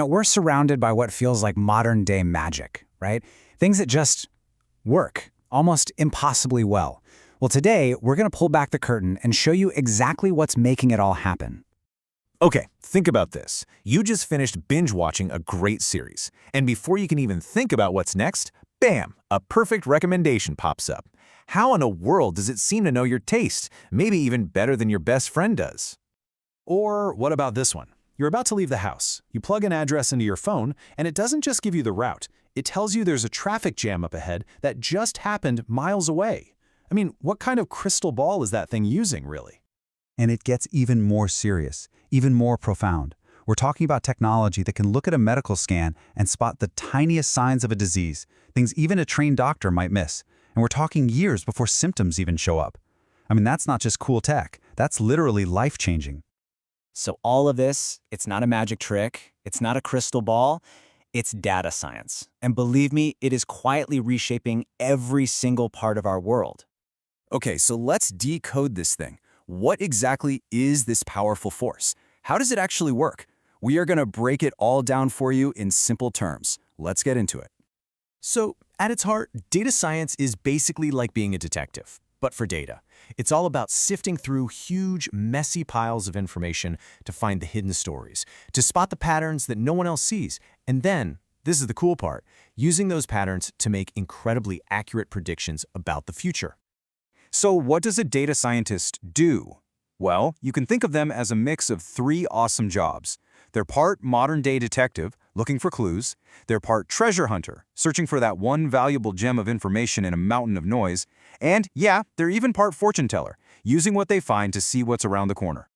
We're surrounded by what feels like modern-day magic, right? Things that just work, almost impossibly well. Well, today, we're going to pull back the curtain and show you exactly what's making it all happen. Okay, think about this. You just finished binge-watching a great series, and before you can even think about what's next, bam, a perfect recommendation pops up. How in the world does it seem to know your taste, maybe even better than your best friend does? Or what about this one? You're about to leave the house. You plug an address into your phone, and it doesn't just give you the route. It tells you there's a traffic jam up ahead that just happened miles away. I mean, what kind of crystal ball is that thing using, really? And it gets even more serious, even more profound. We're talking about technology that can look at a medical scan and spot the tiniest signs of a disease, things even a trained doctor might miss. And we're talking years before symptoms even show up. I mean, that's not just cool tech. That's literally life-changing. So all of this, it's not a magic trick, it's not a crystal ball, it's data science. And believe me, it is quietly reshaping every single part of our world. Okay, so let's decode this thing. What exactly is this powerful force? How does it actually work? We are going to break it all down for you in simple terms. Let's get into it. So, at its heart, data science is basically like being a detective, but for data. It's all about sifting through huge, messy piles of information to find the hidden stories, to spot the patterns that no one else sees, and then, this is the cool part, using those patterns to make incredibly accurate predictions about the future. So what does a data scientist do? Well, you can think of them as a mix of three awesome jobs. They're part modern-day detective, looking for clues. They're part treasure hunter, searching for that one valuable gem of information in a mountain of noise. And yeah, they're even part fortune teller, using what they find to see what's around the corner.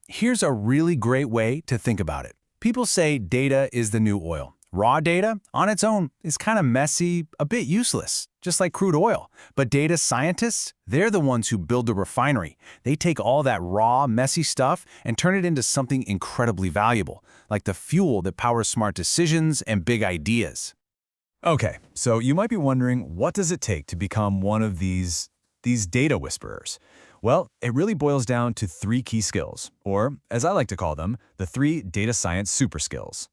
Here's a really great way to think about it. People say data is the new oil. Raw data, on its own, is kind of messy, a bit useless, just like crude oil. But data scientists, they're the ones who build the refinery. They take all that raw, messy stuff and turn it into something incredibly valuable, like the fuel that powers smart decisions and big ideas. Okay, so you might be wondering, what does it take to become one of these data whisperers? Well, it really boils down to three key skills, or as I like to call them, the three data science super skills.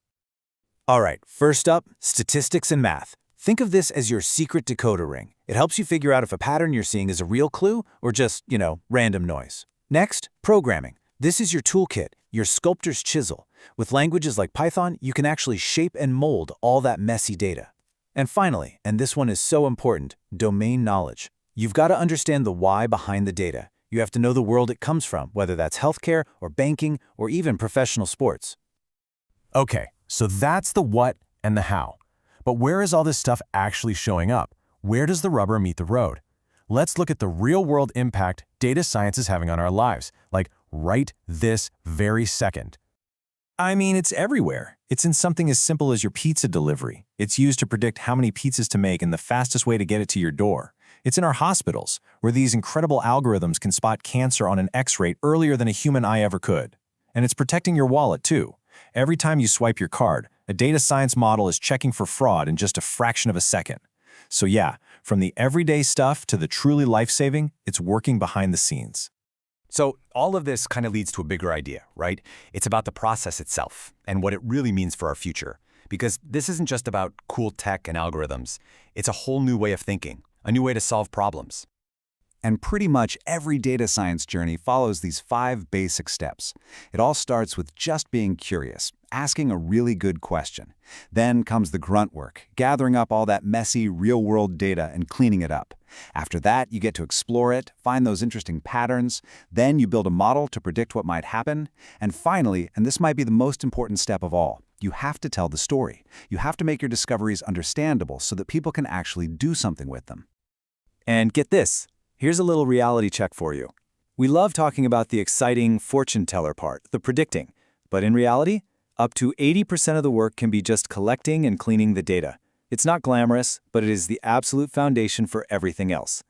All right, first up, statistics and math. Think of this as your secret decoder ring. It helps you figure out if a pattern you're seeing is a real clue or just, random noise. Next, programming. This is your toolkit, your sculptor's chisel. With languages like Python, you can actually shape and mold all that messy data. And finally, and this one is so important, domain knowledge. You've got to understand the why behind the data. You have to know the world it comes from, whether that's healthcare or banking or even professional sports. Okay, so that's the what and the how. But where is all this stuff actually showing up? Where does the rubber meet the road? Let's look at the real-world impact data science is having on our lives, like right this very second. I mean, it's everywhere. It's in something as simple as your pizza delivery. It's used to predict how many pizzas to make and the fastest way to get it to your door. It's in our hospitals, where these incredible algorithms can spot cancer on an X-ray earlier than a human eye ever could. And it's protecting your wallet, too. Every time you swipe your card, a data science model is checking for fraud in just a fraction of a second. So yeah, from the everyday stuff to the truly life-saving, it's working behind the scenes. So all of this kind of leads to a bigger idea, right? It's about the process itself and what it really means for our future. Because this isn't just about cool tech and algorithms. It's a whole new way of thinking, a new way to solve problems. And pretty much every data science journey follows these 5 basic steps. It all starts with just being curious, asking a really good question. Then comes the grunt work, gathering up all that messy, real-world data and cleaning it up. After that, you get to explore it, find those interesting patterns. Then you build a model to predict what might happen. And finally, and this might be the most important step of all, you have to tell the story. You have to make your discoveries understandable so that people can actually do something with them. And get this. Here's a little reality check for you. We love talking about the exciting fortune teller part, the predicting. But in reality, up to 80% of the work can be just collecting and cleaning the data. It's not glamorous, but it is the absolute foundation for everything else.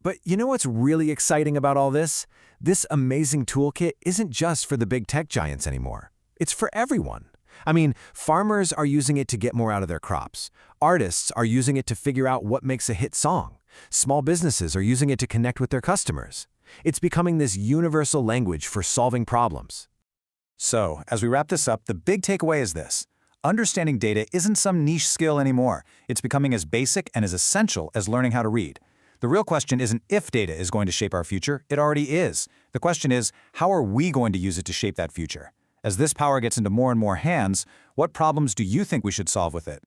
But you know what's really exciting about all this? This amazing toolkit isn't just for the big tech giants anymore. It's for everyone. I mean, farmers are using it to get more out of their crops. Artists are using it to figure out what makes a hit song. Small businesses are using it to connect with their customers. It's becoming this universal language for solving problems. So, as we wrap this up, the big takeaway is this. Understanding data isn't some niche skill anymore. It's becoming as basic and as essential as learning how to read. The real question isn't if data is going to shape our future, it already is. The question is, how are we going to use it to shape that future? As this power gets into more and more hands, what problems do you think we should solve with it?